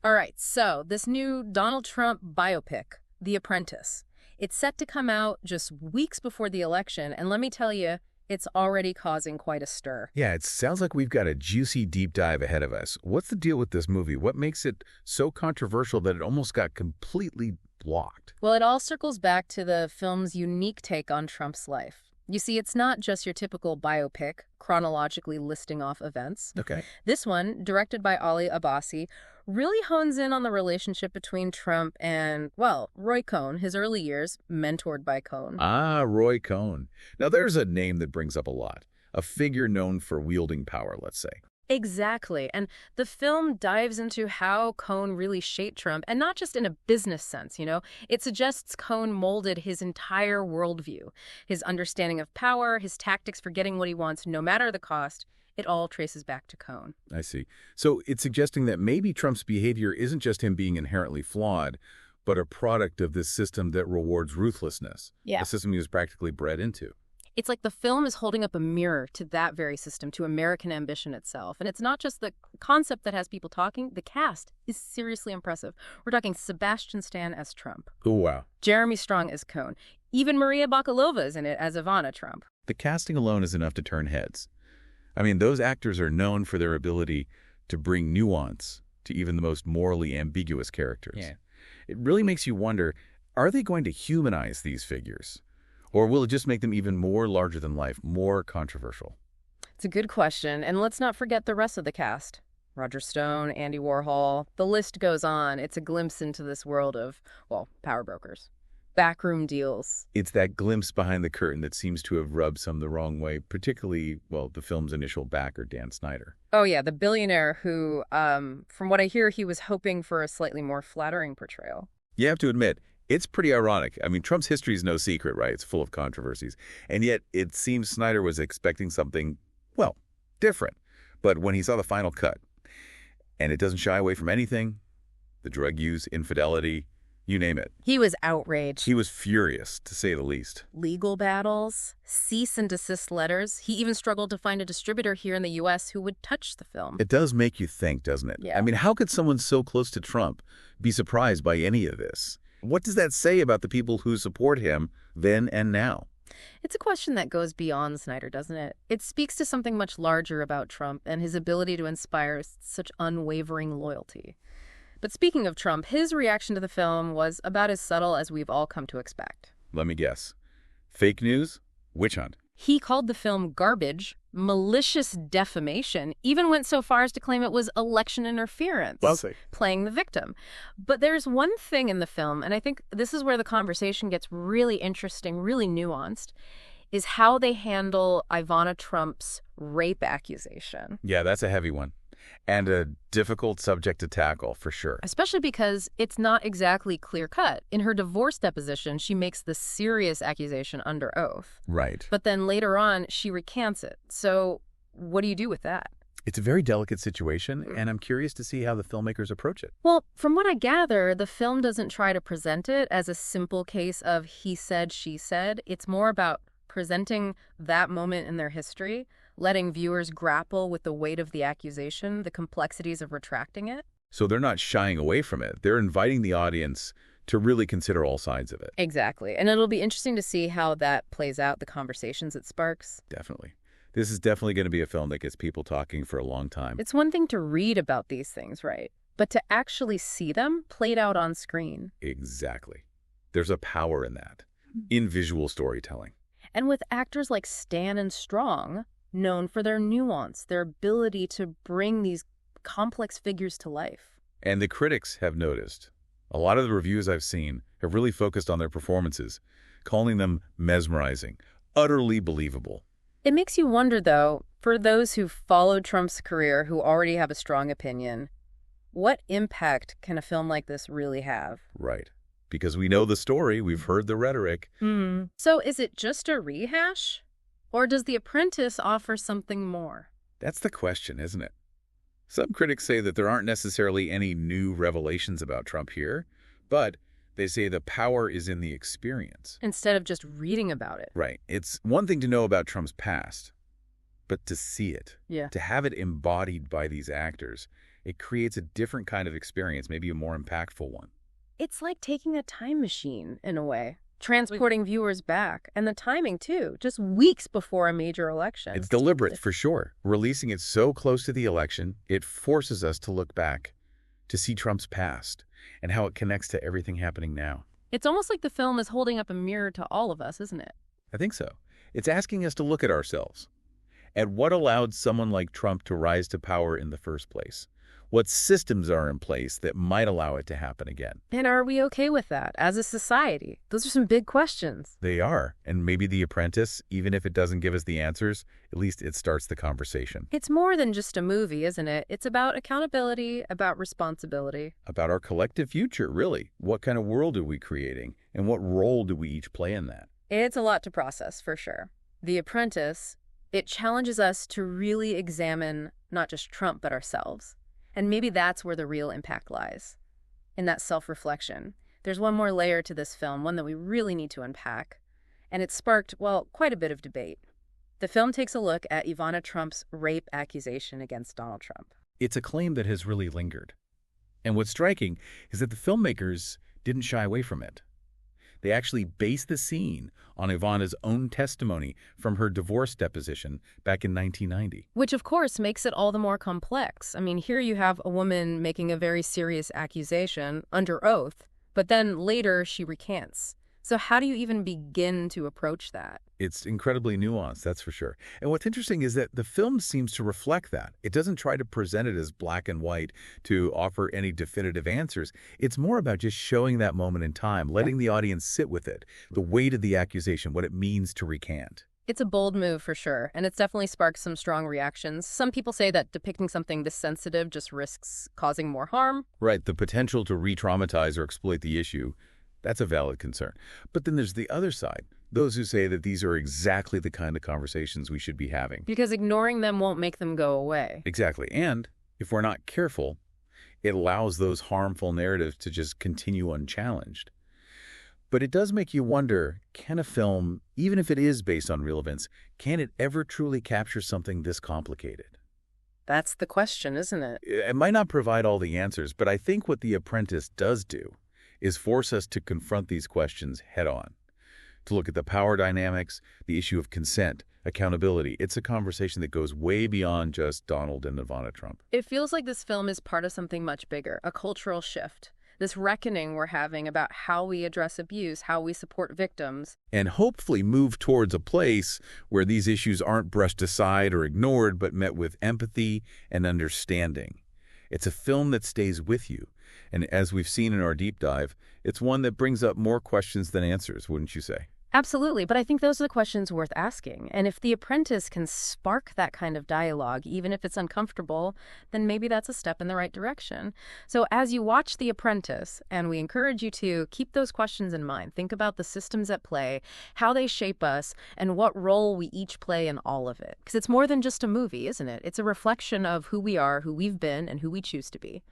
All right, so this new Donald Trump biopic, The Apprentice, it's set to come out just weeks before the election, and let me tell you, it's already causing quite a stir. Yeah, it sounds like we've got a juicy deep dive ahead of us. What's the deal with this movie? What makes it so controversial that it almost got completely blocked? Well, it all circles back to the film's unique take on Trump's life. You see, it's not just your typical biopic, chronologically listing off events. Okay. This one, directed by Ali Abbasi, really hones in on the relationship between Trump and, well, Roy Cohn, his early years, mentored by Cohn. Ah, Roy Cohn. Now, there's a name that brings up a lot. A figure known for wielding power, let's say. Exactly. And the film dives into how Cohn really shaped Trump, and not just in a business sense, you know. It suggests Cohn molded his entire worldview, his understanding of power, his tactics for getting what he wants, no matter the cost. It all traces back to Cohn. I see. So it's suggesting that maybe Trump's behavior isn't just him being inherently flawed, but a product of this system that rewards ruthlessness. Yeah. A system he was practically bred into. It's like the film is holding up a mirror to that very system, to American ambition itself. And it's not just the concept that has people talking. The cast is seriously impressive. We're talking Sebastian Stan as Trump. Oh, wow. Jeremy Strong as Cohn. Even Maria Bakalova is in it as Ivana Trump. The casting alone is enough to turn heads. I mean, those actors are known for their ability to bring nuance to even the most morally ambiguous characters. Yeah. It really makes you wonder, are they going to humanize these figures? Or will it just make them even more larger than life, more controversial? It's a good question. And let's not forget the rest of the cast. Roger Stone, Andy Warhol, the list goes on. It's a glimpse into this world of, well, power brokers. Backroom deals. It's that glimpse behind the curtain that seems to have rubbed some the wrong way, particularly, well, the film's initial backer, Dan Snyder. Oh, yeah, the billionaire who, from what I hear, he was hoping for a slightly more flattering portrayal. You have to admit, it's pretty ironic. I mean, Trump's history is no secret, right? It's full of controversies. And yet, it seems Snyder was expecting something, well, different. But when he saw the final cut, and it doesn't shy away from anything, the drug use, infidelity, you name it. He was outraged. He was furious, to say the least. Legal battles, cease and desist letters. He even struggled to find a distributor here in the U.S. who would touch the film. It does make you think, doesn't it? Yeah. I mean, how could someone so close to Trump be surprised by any of this? What does that say about the people who support him then and now? It's a question that goes beyond Snyder, doesn't it? It speaks to something much larger about Trump and his ability to inspire such unwavering loyalty. But speaking of Trump, his reaction to the film was about as subtle as we've all come to expect. Let me guess. Fake news? Witch hunt? He called the film garbage, malicious defamation, even went so far as to claim it was election interference, playing the victim. But there's one thing in the film, and I think this is where the conversation gets really interesting, really nuanced, is how they handle Ivana Trump's rape accusation. Yeah, that's a heavy one. And a difficult subject to tackle, for sure. Especially because it's not exactly clear-cut. In her divorce deposition, she makes the serious accusation under oath. Right. But then later on, she recants it. So what do you do with that? It's a very delicate situation, and I'm curious to see how the filmmakers approach it. Well, from what I gather, the film doesn't try to present it as a simple case of he said, she said. It's more about presenting that moment in their history, letting viewers grapple with the weight of the accusation, the complexities of retracting it. So they're not shying away from it. They're inviting the audience to really consider all sides of it. Exactly. And it'll be interesting to see how that plays out, the conversations it sparks. Definitely. This is definitely going to be a film that gets people talking for a long time. It's one thing to read about these things, right? But to actually see them played out on screen. Exactly. There's a power in that, in visual storytelling. And with actors like Stan and Strong, known for their nuance, their ability to bring these complex figures to life. And the critics have noticed. A lot of the reviews I've seen have really focused on their performances, calling them mesmerizing, utterly believable. It makes you wonder, though, for those who followed Trump's career, who already have a strong opinion, what impact can a film like this really have? Right. Because we know the story, we've heard the rhetoric. So is it just a rehash? Or does The Apprentice offer something more? That's the question, isn't it? Some critics say that there aren't necessarily any new revelations about Trump here, but they say the power is in the experience. Instead of just reading about it. Right. It's one thing to know about Trump's past, but to see it, Yeah. to have it embodied by these actors, It creates a different kind of experience, maybe a more impactful one. It's like taking a time machine, in a way, transporting viewers back, and the timing, too, just weeks before a major election. It's deliberate, for sure. Releasing it so close to the election, it forces us to look back, to see Trump's past, and how it connects to everything happening now. It's almost like the film is holding up a mirror to all of us, isn't it? I think so. It's asking us to look at ourselves, at what allowed someone like Trump to rise to power in the first place. What systems are in place that might allow it to happen again? And are we okay with that as a society? Those are some big questions. They are. And maybe The Apprentice, even if it doesn't give us the answers, at least it starts the conversation. It's more than just a movie, isn't it? It's about accountability, about responsibility. About our collective future, really. What kind of world are we creating? And what role do we each play in that? It's a lot to process, for sure. The Apprentice, it challenges us to really examine not just Trump, but ourselves. And maybe that's where the real impact lies, in that self-reflection. There's one more layer to this film, one that we really need to unpack. And it sparked, well, quite a bit of debate. The film takes a look at Ivana Trump's rape accusation against Donald Trump. It's a claim that has really lingered. And what's striking is that the filmmakers didn't shy away from it. They actually based the scene on Ivana's own testimony from her divorce deposition back in 1990. Which, of course, makes it all the more complex. I mean, here you have a woman making a very serious accusation under oath, but then later she recants. So how do you even begin to approach that? It's incredibly nuanced, that's for sure. And what's interesting is that the film seems to reflect that. It doesn't try to present it as black and white to offer any definitive answers. It's more about just showing that moment in time, letting the audience sit with it, the weight of the accusation, what it means to recant. It's a bold move for sure, and it's definitely sparked some strong reactions. Some people say that depicting something this sensitive just risks causing more harm. Right, the potential to re-traumatize or exploit the issue. That's a valid concern. But then there's the other side, those who say that these are exactly the kind of conversations we should be having. Because ignoring them won't make them go away. Exactly. And if we're not careful, it allows those harmful narratives to just continue unchallenged. But it does make you wonder, can a film, even if it is based on real events, can it ever truly capture something this complicated? That's the question, isn't it? It might not provide all the answers, but I think what The Apprentice does do is force us to confront these questions head-on, to look at the power dynamics, the issue of consent, accountability. It's a conversation that goes way beyond just Donald and Ivana Trump. It feels like this film is part of something much bigger, a cultural shift, this reckoning we're having about how we address abuse, how we support victims. And hopefully move towards a place where these issues aren't brushed aside or ignored, but met with empathy and understanding. It's a film that stays with you. And as we've seen in our deep dive, it's one that brings up more questions than answers, wouldn't you say? Absolutely, but I think those are the questions worth asking. And if The Apprentice can spark that kind of dialogue, even if it's uncomfortable, then maybe that's a step in the right direction. So as you watch The Apprentice, and we encourage you to keep those questions in mind, think about the systems at play, how they shape us, and what role we each play in all of it. Because it's more than just a movie, isn't it? It's a reflection of who we are, who we've been, and who we choose to be.